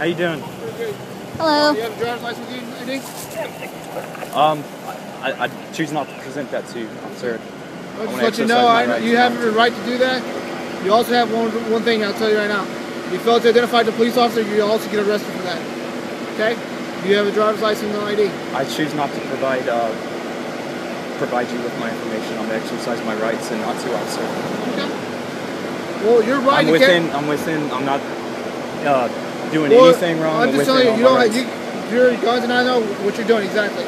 How you doing? Hello. You have a driver's license with you, I choose not to present that to you, sir. I'll just let you know, you have the right to do that. You also have one thing I'll tell you right now. If you fail to identify the police officer, you also get arrested for that. Okay? You have a driver's license and ID. I choose not to provide you with my information. I'm going to exercise my rights and not to, officer. Okay. Well, you're right. I'm not doing anything wrong. I'm just telling you, you're guns, and I know what you're doing exactly.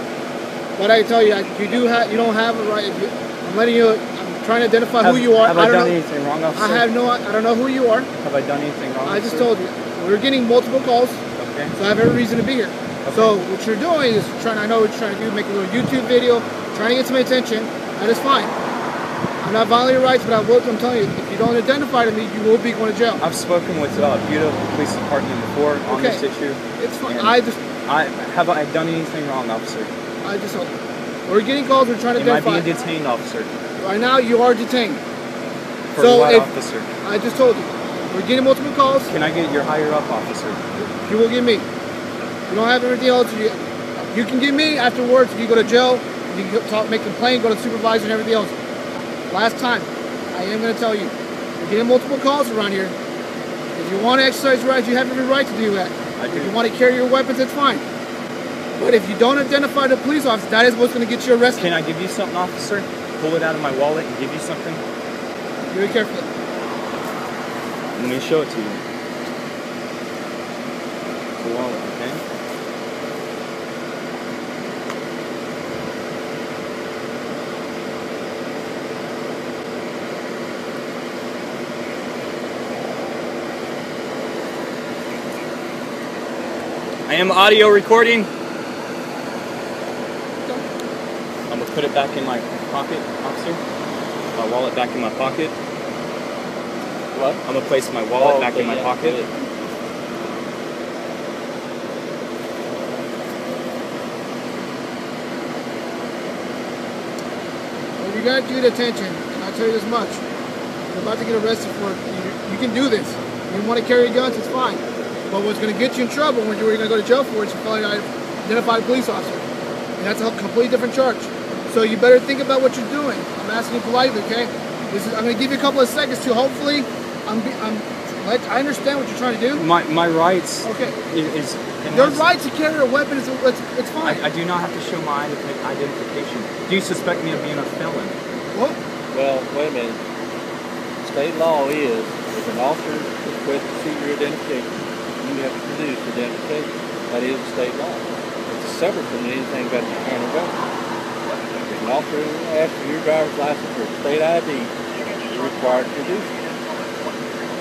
But I tell you, you don't have a right. I'm letting you. I'm trying to identify who you are. Have I done anything wrong, officer? I don't know who you are. Have I done anything wrong? I just told you. We're getting multiple calls. Okay. So I have every reason to be here. Okay. So what you're doing is I know what you're trying to do, make a little YouTube video, trying to get some attention. That is fine. I'm not violating your rights, but I'm telling you, if you don't identify to me, you will be going to jail. I've spoken with Buda Police Department before on this issue. It's fine. Have I done anything wrong, officer? I just told you. We're getting calls. We're trying to identify. Am I being detained, officer? Right now, you are detained. For what, officer? I just told you. We're getting multiple calls. Can I get your higher up, officer? You will get me. You don't have everything else. You can get me afterwards. You go to jail. You can make a complaint, go to supervisor and everything else. Last time, I am going to tell you, we're getting multiple calls around here. If you want to exercise your rights, you have every right to do that. If you want to carry your weapons, that's fine. But if you don't identify the police officer, that is what's going to get you arrested. Can I give you something, officer? Pull it out of my wallet and give you something? Very carefully. Let me show it to you. The wallet, okay? I am audio recording. I'm gonna put it back in my pocket, officer. My wallet back in my pocket. What? I'm gonna place my wallet back in my pocket. Well, you gotta get attention, and I'll tell you this much. You're about to get arrested for it. You can do this. If you want to carry guns, it's fine. But what's going to get you in trouble when you're going to go to jail for is you failing to identify a police officer. And that's a completely different charge. So you better think about what you're doing. I'm asking you politely, okay? I'm going to give you a couple of seconds to hopefully, I understand what you're trying to do. My rights. Okay. Your right to carry a weapon is it's fine. I do not have to show my identification. Do you suspect me of being a felon? What? Well, wait a minute. State law is if an officer requests to see your identification, you have to produce identification. That is state law. It's separate from anything about your hand or weapon. If an officer asks for your driver's license or state ID, you're required to produce it.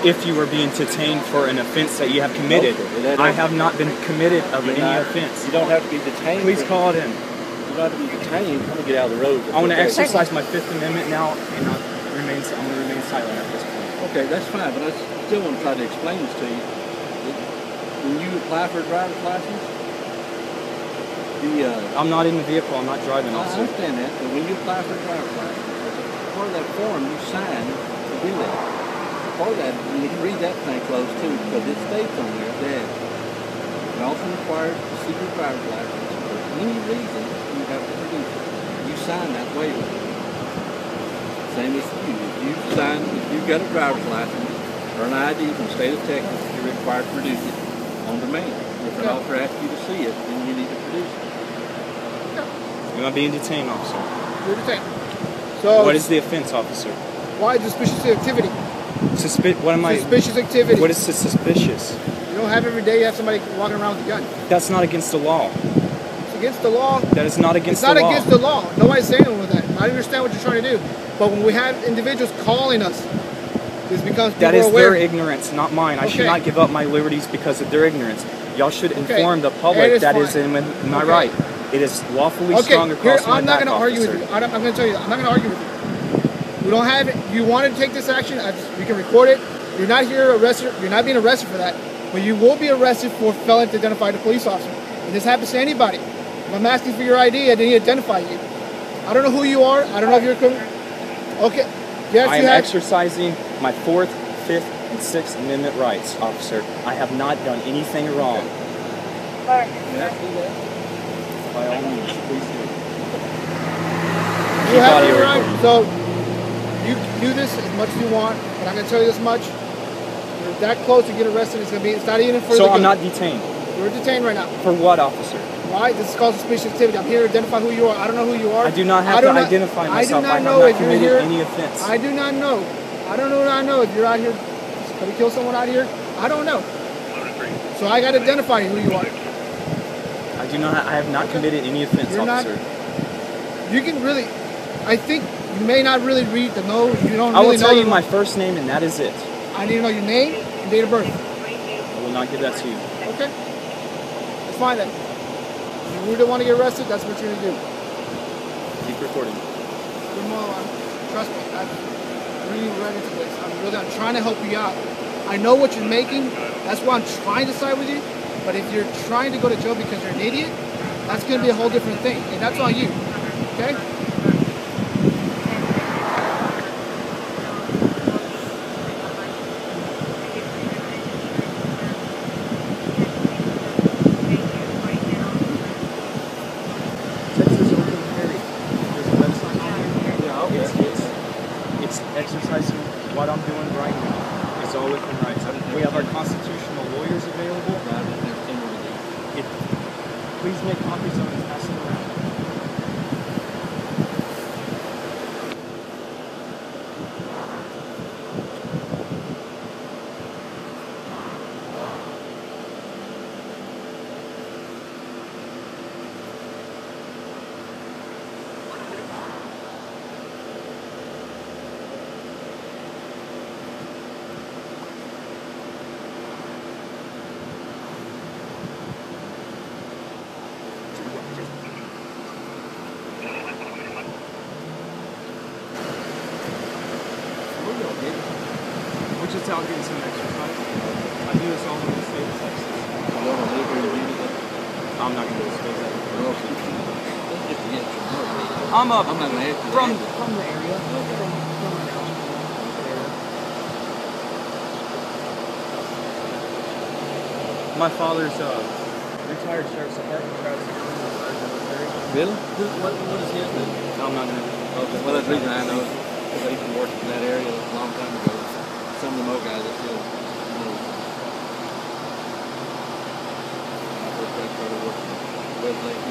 If you were being detained for an offense that you have committed, I have not been committed of any offense. You don't have to be detained. Please call it in. You don't have to be detained. I'm going to get out of the road. I want to exercise my Fifth Amendment now, and I'm going to remain silent at this point. Okay, that's fine, but I still want to try to explain this to you. When you apply for a driver's license, I'm not in the vehicle. I'm not driving, officer. I understand that, but when you apply for a driver's license, part of that form you sign to do that. Part of that, you need to read that thing close too, because it states on there that you're also required to see your driver's license for any reason you have to produce it. You sign that waiver. Same as you. If you've got a driver's license or an ID from the state of Texas, you're required to produce it on demand. If an officer asks you to see it, then you need to produce it. Am I being detained, officer? You're detained. So what is the offense, officer? Why suspicious activity? Suspicious activity. What is suspicious? You don't have every day you have somebody walking around with a gun. That's not against the law. It's against the law. That is not against the law. It's not against the law. Nobody's saying anything with that. I understand what you're trying to do. But when we have individuals calling us, this becomes that is their ignorance, not mine. I should not give up my liberties because of their ignorance. Y'all should inform the public that is in my right. It is lawfully strong across my back, I'm not going to argue with you. I'm going to tell you that. I'm not going to argue with you. We don't have it. If you want to take this action, we can record it. You're not here arrested. You're not being arrested for that. But you will be arrested for failing to identify the police officer. And this happens to anybody. If I'm asking for your ID, I didn't identify you. I don't know who you are. I don't know if you're a criminal. Okay. Yes, I am exercising my 4th, 5th, and Sixth Amendment rights, officer. I have not done anything wrong. By all means, please do. You have the right, so you can do this as much as you want, but I'm going to tell you this much. You're that close to get arrested, it's not even further. So I'm not detained? You're detained right now. For what, officer? Why? This is called suspicious activity. I'm here to identify who you are. I don't know who you are. I do not have to identify myself. I have not committed any offense. I do not know. I don't know if you're out here going to kill someone out here. I don't know. So I got to identify who you are. I do not. I have not committed any offense, officer. You can really. I think you may not really read the note. You don't. I will tell you my first name, and that is it. I need to know your name and date of birth. I will not give that to you. Okay. That's fine then. If you really want to get arrested, that's what you're going to do. Keep recording. Trust me, I'm really ready to this. I'm trying to help you out. I know what you're making. That's why I'm trying to side with you. But if you're trying to go to jail because you're an idiot, that's going to be a whole different thing. And that's on you. Okay? Exercising what I'm doing right now. It's all within rights. We have our constitutional lawyers available. Please make copies of it and pass it around. We're just out getting some exercise. I do this all over the state of Texas. I'm not going to disclose that. I'm up from the area. My father's retired sheriff's department. Really? What is his name? I'm not going to. Okay. Well, that's the reason I know. Because I used to work in that area a long time ago. Some of the Mo guys are still know. I first started working with Lake East.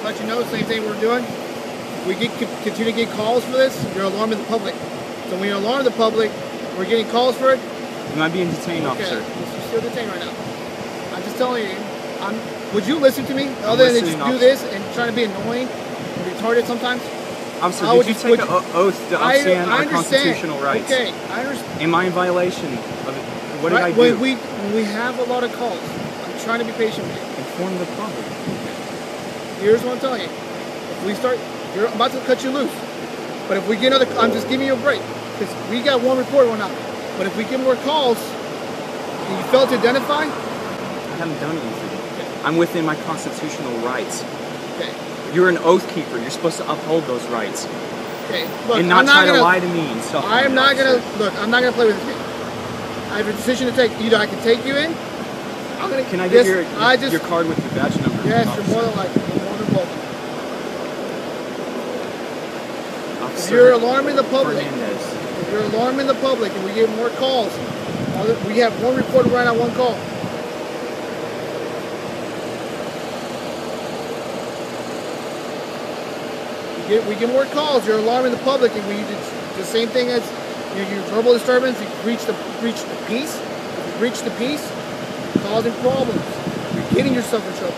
Let you know, same thing we're doing. We continue to get calls for this. You're alarming the public. So when you're alarming the public, we're getting calls for it. Am I being detained, officer? You're still detained right now. I'm just telling you. Would you listen to me other than just do this and trying to be annoying and retarded sometimes? Officer, did you take an oath to upstand our constitutional rights? Okay, I understand. Am I in violation of it? What did I do? When we have a lot of calls, I'm trying to be patient with you. Inform the public. Here's what I'm telling you. If we start, you're about to cut you loose. But if we get another, I'm just giving you a break. Because we got one report one out. But if we get more calls, and you fail to identify? I haven't done anything. Okay. I'm within my constitutional rights. Okay. You're an oath keeper. You're supposed to uphold those rights. Okay. Look, and not try to lie to me and stuff. I'm not going to, look, I'm not going to play with this game. I have a decision to take. Either I can take you in. Can I get your card with your badge number? Yes, you're more than welcome. If you're alarming the public, and we get more calls, we have one reporter right on one call. We get more calls. You're alarming the public, and we do the same thing as your verbal disturbance. You breach the peace. Causing problems. You're getting yourself in trouble.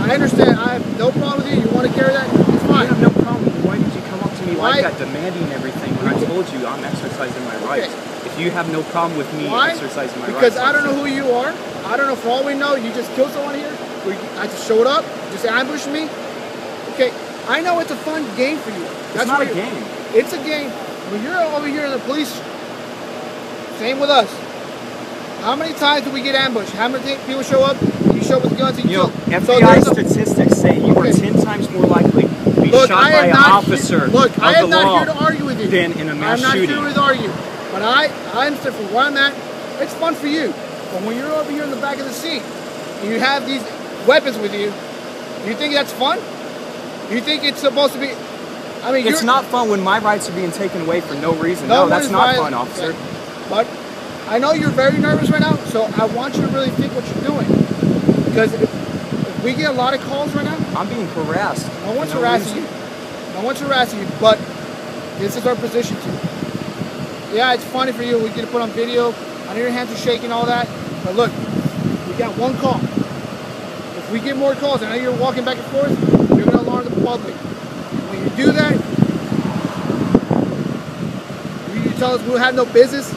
I understand. I have no problem with you. You want to carry that? It's fine. I have no problem. Why did you come up to me like that, demanding everything when I told you I'm exercising my rights? Okay. If you have no problem with me exercising my rights. Because I don't know who you are. I don't know. For all we know, you just killed someone here. I just showed up. Just ambushed me. Okay. I know it's a fun game for you. It's not a game. It's a game. when you're over here in the police, same with us. How many times do we get ambushed? How many people show up? You show up with guns and you kill. FBI statistics say you are 10 times more likely to be shot by an officer of the law than in a mass shooting. I'm not here to argue. But I'm for where I'm at. It's fun for you. But when you're over here in the back of the seat and you have these weapons with you, you think that's fun? You think it's supposed to be? I mean, it's not fun when my rights are being taken away for no reason. No, that's not fun, officer. But I know you're very nervous right now, so I want you to really think what you're doing. Because if we get a lot of calls right now, I'm being harassed. No one's harassing you. No one's harassing you, but this is our position too. Yeah, it's funny for you. We get to put on video. I know your hands are shaking, all that. But look, we got one call. If we get more calls, I know you're walking back and forth, you're going to alarm the public. When you do that, you tell us we'll have no business.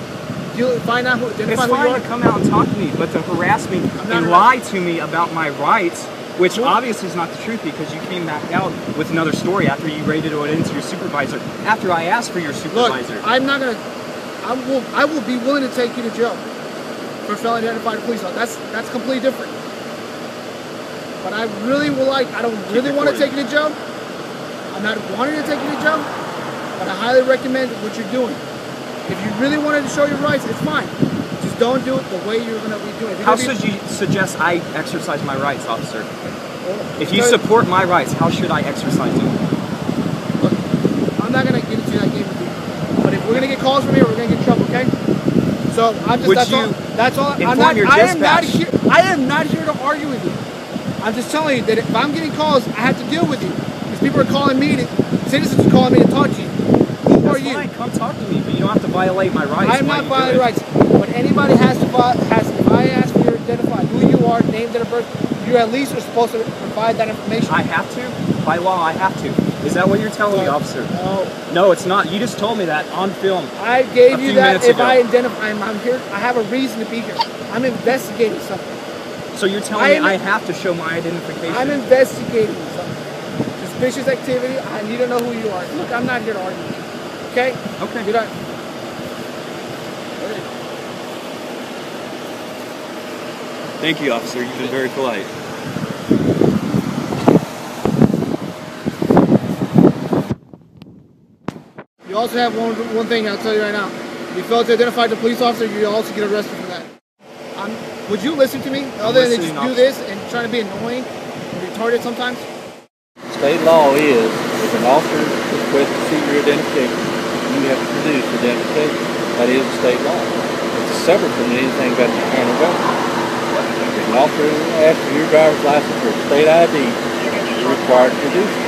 Find out who, it's fine to come out and talk to me, but to harass me and lie to me about my rights, which obviously is not the truth because you came back out with another story after you rated it into your supervisor, after I asked for your supervisor. Look, I'm not going to, I will be willing to take you to jail for failing to identify the police officer. That's completely different. But I really will I don't really want to take you to jail. I'm not wanting to take you to jail, but I highly recommend what you're doing. If you really wanted to show your rights, it's fine. Just don't do it the way you're going to be doing it. How should you suggest I exercise my rights, officer? If you support my rights, how should I exercise them? Look, I'm not going to get into that game with you. But if we're going to get calls from here, we're going to get in trouble, okay? So I'm just, that's all. I am not here to argue with you. I'm just telling you that if I'm getting calls, I have to deal with you. Because people are calling me, citizens are calling me to talk to you. Who are you? Fine, come talk to me, but you don't have to violate my rights. I'm not violating rights. But anybody has to, if I ask for you to identify who you are, name, date of birth, you at least are supposed to provide that information. I have to? By law, I have to. Is that what you're telling me, officer? No. No, it's not. You just told me that on film. I gave you that if I identify, I'm here, I have a reason to be here. I'm investigating something. So you're telling me I have to show my identification? I'm investigating something. Suspicious activity, I need to know who you are. Look, I'm not here to argue. Okay? Okay. Good night. Thank you, officer. You've been very polite. You also have one thing I'll tell you right now. If you fail to identify the police officer, you'll also get arrested for that. Would you listen to me? Other than just do this and trying to be annoying and retarded sometimes? State law is, if an officer requests to see your identification, you have to produce identification. That is state law. It's separate from anything about the county government. If an officer asks for your driver's license or state ID, you're required to produce it.